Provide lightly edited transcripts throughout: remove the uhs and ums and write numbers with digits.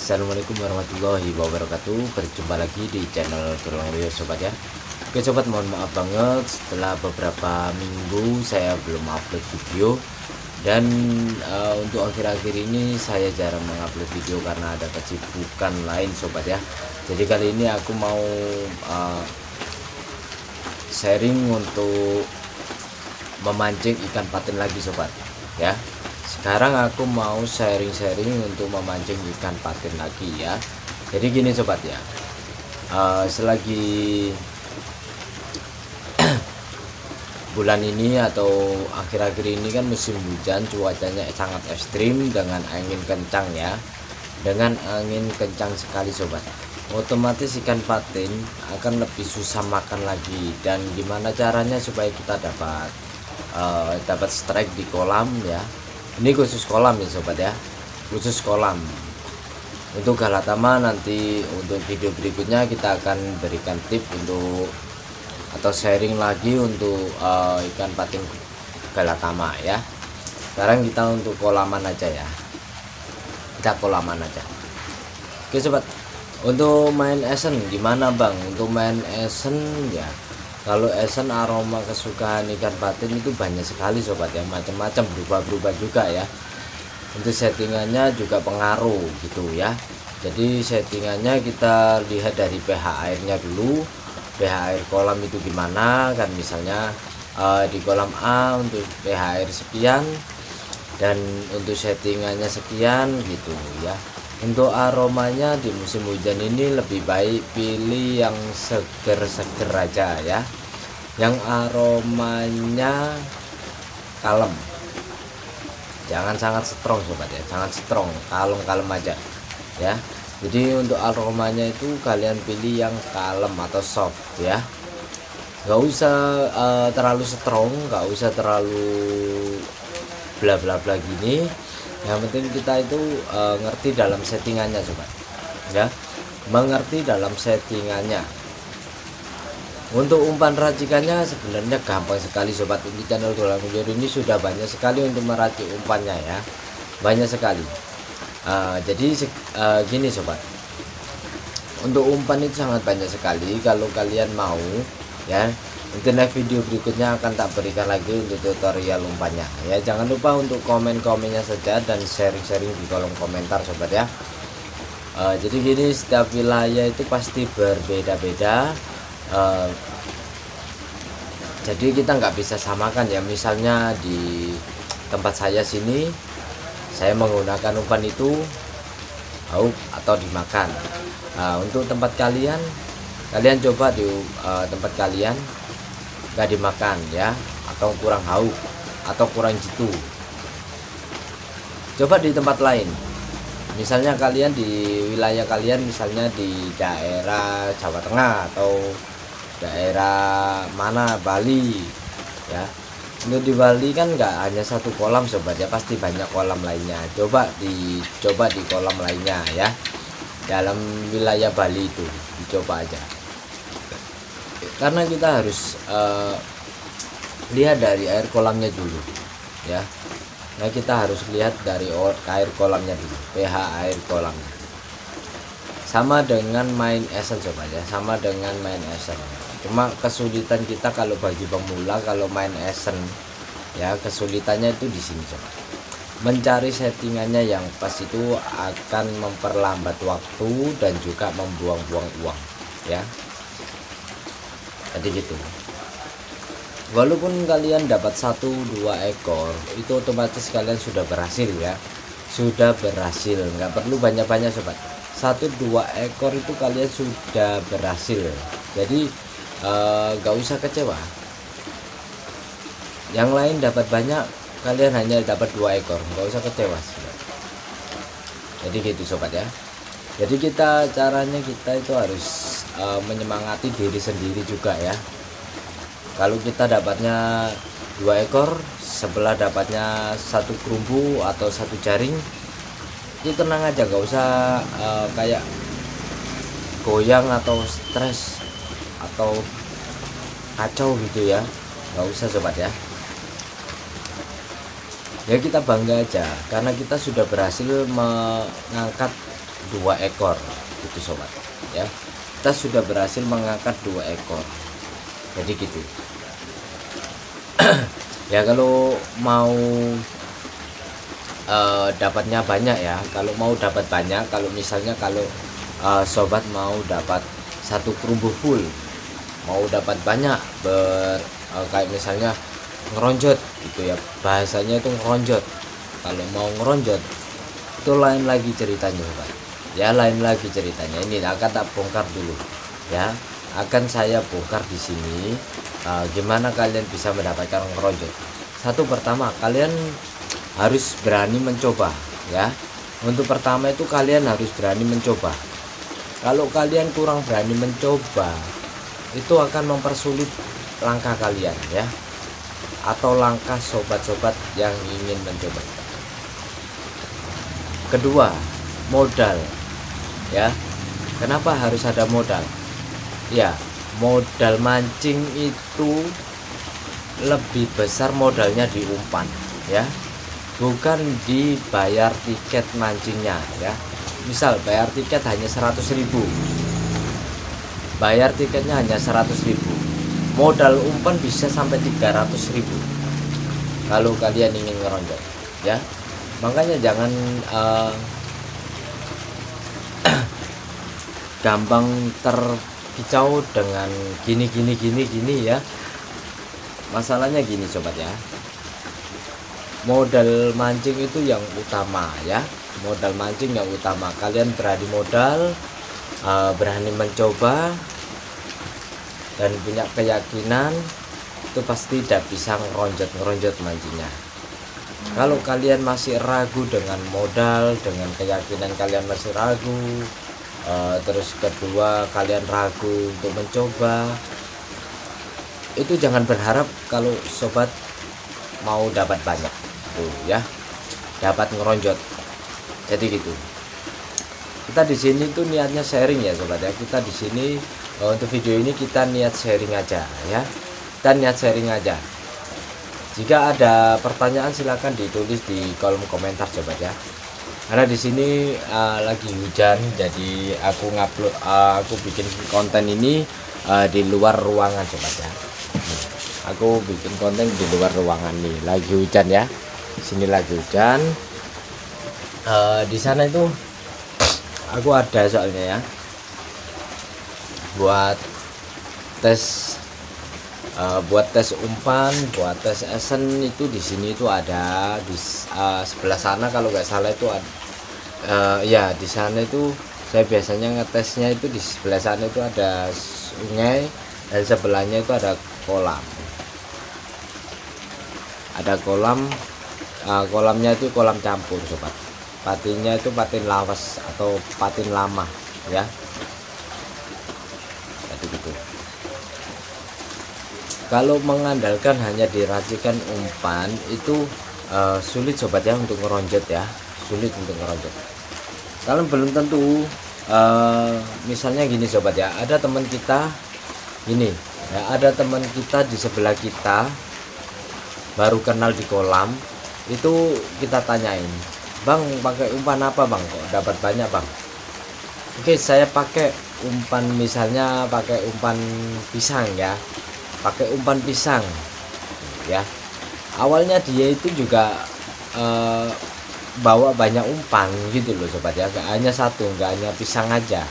Assalamualaikum warahmatullahi wabarakatuh. Berjumpa lagi di channel Tulang Liur sobat ya. Oke sobat, mohon maaf banget setelah beberapa minggu saya belum upload video. Dan untuk akhir-akhir ini saya jarang mengupload video karena ada kesibukan lain sobat ya. Jadi kali ini aku mau sharing untuk memancing ikan patin lagi sobat ya. Sekarang aku mau sharing-sharing untuk memancing ikan patin lagi ya. Jadi gini sobat ya, selagi bulan ini atau akhir-akhir ini kan musim hujan, cuacanya sangat ekstrim dengan angin kencang ya, dengan angin kencang sekali sobat. Otomatis ikan patin akan lebih susah makan lagi. Dan gimana caranya supaya kita dapat strike di kolam ya. Ini khusus kolam ya sobat ya, khusus kolam. Untuk galatama nanti untuk video berikutnya kita akan berikan tip untuk atau sharing lagi untuk ikan patin galatama ya. Sekarang kita untuk kolaman aja ya, kita kolaman aja. Oke sobat, untuk main esen gimana bang? Untuk main esen ya, kalau esen aroma kesukaan ikan patin itu banyak sekali sobat ya, macam-macam, berubah-berubah juga ya. Untuk settingannya juga pengaruh gitu ya. Jadi settingannya kita lihat dari pH airnya dulu, pH air kolam itu gimana kan. Misalnya di kolam A untuk pH air sekian dan untuk settingannya sekian gitu ya. Untuk aromanya di musim hujan ini lebih baik pilih yang seger-seger aja ya, yang aromanya kalem, jangan sangat strong sobat ya, sangat strong, kalem-kalem aja ya. Jadi untuk aromanya itu kalian pilih yang kalem atau soft ya, nggak usah terlalu strong, nggak usah terlalu bla bla bla gini. Yang penting kita itu ngerti dalam settingannya sobat ya, mengerti dalam settingannya. Untuk umpan racikannya sebenarnya gampang sekali sobat. Untuk channel Tulang Liur ini sudah banyak sekali untuk meracik umpannya ya, banyak sekali. Jadi gini sobat, untuk umpan itu sangat banyak sekali. Kalau kalian mau ya, untuk next video berikutnya akan tak berikan lagi untuk tutorial umpannya ya. Jangan lupa untuk komen-komennya saja dan sharing-sharing di kolom komentar sobat ya. Jadi gini, setiap wilayah itu pasti berbeda-beda. Jadi kita nggak bisa samakan ya. Misalnya di tempat saya sini, saya menggunakan umpan itu hauk atau dimakan. Untuk tempat kalian coba di tempat kalian nggak dimakan ya, atau kurang hauk atau kurang jitu. Coba di tempat lain, misalnya kalian di wilayah kalian, misalnya di daerah Jawa Tengah atau daerah mana, Bali ya. Untuk di Bali kan nggak hanya satu kolam sobat ya, pasti banyak kolam lainnya. Coba di kolam lainnya ya, dalam wilayah Bali itu dicoba aja, karena kita harus lihat dari air kolamnya dulu ya. Nah kita harus lihat dari air kolamnya dulu, pH air kolamnya. Sama dengan main esen sobat ya, sama dengan main esen. Cuma kesulitan kita kalau bagi pemula kalau main esen ya, kesulitannya itu di sini sobat. Mencari settingannya yang pas itu akan memperlambat waktu dan juga membuang-buang uang ya. Jadi gitu. Walaupun kalian dapat 1-2 ekor itu otomatis kalian sudah berhasil ya, sudah berhasil, nggak perlu banyak-banyak sobat. 1-2 ekor itu kalian sudah berhasil. Jadi nggak usah kecewa. Yang lain dapat banyak, kalian hanya dapat 2 ekor, nggak usah kecewa sobat. Jadi gitu sobat ya. Jadi caranya kita itu harus menyemangati diri sendiri juga ya. Kalau kita dapatnya 2 ekor, sebelah dapatnya 1 kerumbu atau 1 jaring, itu tenang aja, gak usah kayak goyang atau stres atau kacau gitu ya, gak usah sobat ya. Ya kita bangga aja karena kita sudah berhasil mengangkat 2 ekor itu sobat ya. Kita sudah berhasil mengangkat 2 ekor, jadi gitu. Ya kalau mau dapatnya banyak ya, kalau mau dapat banyak, kalau misalnya sobat mau dapat satu kerumbu full, mau dapat banyak kayak misalnya ngeronjot gitu ya, bahasanya itu ngeronjot. Kalau mau ngeronjot itu lain lagi ceritanya sobat ya, lain lagi ceritanya. Ini akan tak bongkar dulu ya, akan saya bongkar di sini gimana kalian bisa mendapatkan ngeronjot. Satu, pertama kalian harus berani mencoba ya. Untuk pertama itu kalian harus berani mencoba. Kalau kalian kurang berani mencoba, itu akan mempersulit langkah kalian ya, atau langkah sobat-sobat yang ingin mencoba. Kedua, modal ya. Kenapa harus ada modal? Ya, modal mancing itu lebih besar modalnya di umpan ya, bukan dibayar tiket mancingnya ya. Misal bayar tiket hanya 100.000, bayar tiketnya hanya 100.000, modal umpan bisa sampai 300.000 kalau kalian ingin ngeronjot ya. Makanya jangan gampang terkicau dengan gini ya. Masalahnya gini sobat ya, modal mancing itu yang utama ya, modal mancing yang utama. Kalian berani modal, berani mencoba, dan punya keyakinan, itu pasti tidak bisa ngeronjot mancingnya. Kalau kalian masih ragu dengan modal, dengan keyakinan kalian masih ragu, terus kedua kalian ragu untuk mencoba, itu jangan berharap kalau sobat mau dapat banyak tuh ya, dapat ngeronjot. Jadi gitu. Kita di sini tuh niatnya sharing ya sobat ya. Kita di sini untuk video ini kita niat sharing aja ya. Kita niat sharing aja. Jika ada pertanyaan silahkan ditulis di kolom komentar sobat ya. Karena di sini lagi hujan, jadi aku aku bikin konten ini di luar ruangan sobat ya. Aku bikin konten di luar ruangan nih, lagi hujan ya. Di sini lagi hujan. Di sana itu aku ada soalnya ya, buat tes umpan, buat tes esen itu di sini itu ada di sebelah sana kalau nggak salah itu ada, ya di sana itu saya biasanya ngetesnya itu di sebelah sana itu ada sungai, dan sebelahnya itu ada kolam. Ada kolam, kolamnya itu kolam campur sobat. Patinnya itu patin lawas atau patin lama ya. Jadi gitu. Kalau mengandalkan hanya diracikan umpan itu sulit sobat ya untuk ngeronjot ya, sulit untuk ngeronjot. Kalian belum tentu misalnya gini sobat ya, ada teman kita gini ya, ada teman kita di sebelah kita baru kenal di kolam, itu kita tanyain, "Bang, pakai umpan apa bang, kok dapat banyak bang?" Oke, saya pakai umpan, misalnya pakai umpan pisang ya, pakai umpan pisang ya. Awalnya dia itu juga bawa banyak umpan gitu loh sobat ya, gak hanya satu, gak hanya pisang aja,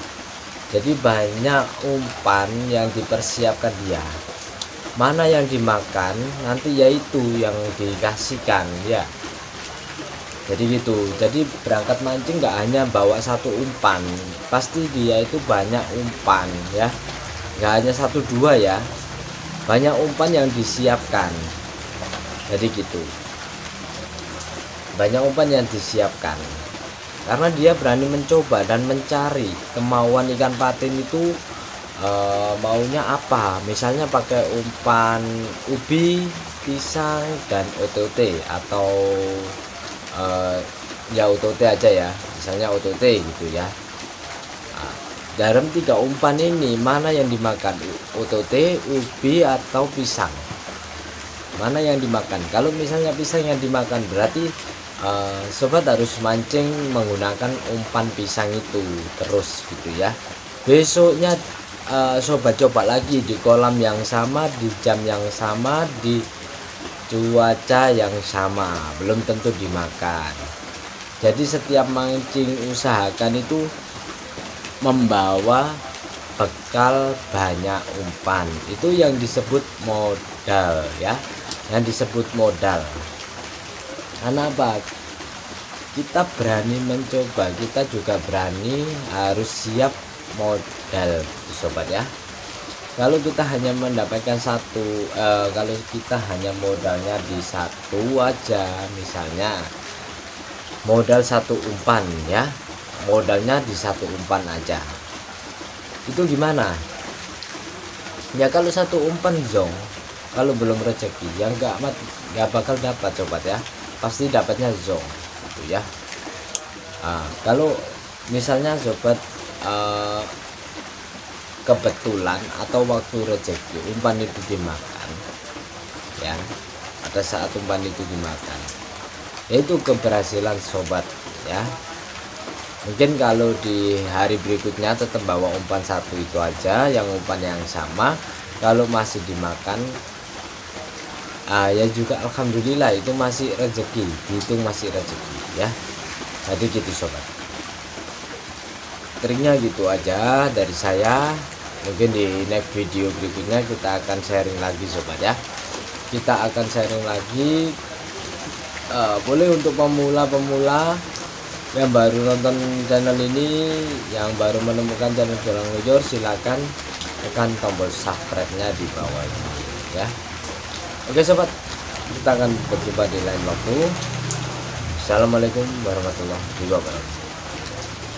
jadi banyak umpan yang dipersiapkan dia. Mana yang dimakan nanti yaitu yang dikasihkan ya. Jadi gitu. Jadi berangkat mancing gak hanya bawa satu umpan, pasti dia itu banyak umpan ya, gak hanya satu dua ya, banyak umpan yang disiapkan. Jadi gitu, banyak umpan yang disiapkan karena dia berani mencoba dan mencari kemauan ikan patin itu maunya apa. Misalnya pakai umpan ubi, pisang, dan OTT, atau ya OTT aja ya, misalnya OTT gitu ya. Dalam 3 umpan ini mana yang dimakan, OTT, ubi, atau pisang? Mana yang dimakan? Kalau misalnya pisang yang dimakan berarti sobat harus mancing menggunakan umpan pisang itu terus gitu ya. Besoknya sobat coba lagi di kolam yang sama, di jam yang sama, di cuaca yang sama, belum tentu dimakan. Jadi setiap mancing usahakan itu membawa bekal banyak umpan. Itu yang disebut modal ya, yang disebut modal. Karena apa? Kita berani mencoba, kita juga berani harus siap modal sobat ya. Kalau kita hanya mendapatkan kalau kita hanya modalnya di satu aja, misalnya modal satu umpan ya, modalnya di satu umpan aja, itu gimana ya? Kalau satu umpan zong, kalau belum rezeki yang nggak bakal dapat sobat ya, pasti dapatnya zong gitu ya. Kalau misalnya sobat kebetulan atau waktu rezeki umpan itu dimakan ya, pada saat umpan itu dimakan, itu keberhasilan sobat ya. Mungkin kalau di hari berikutnya tetap bawa umpan satu itu aja, yang umpan yang sama, kalau masih dimakan ya juga alhamdulillah, itu masih rezeki, dihitung masih rezeki ya. Jadi gitu sobat, triknya gitu aja dari saya. Mungkin di next video berikutnya kita akan sharing lagi sobat ya. Kita akan sharing lagi, boleh untuk pemula-pemula yang baru nonton channel ini, yang baru menemukan channel Jolang Lujur, silakan tekan tombol subscribe-nya di bawah ini ya. Oke sobat, kita akan berjumpa di lain waktu. Assalamualaikum warahmatullahi wabarakatuh.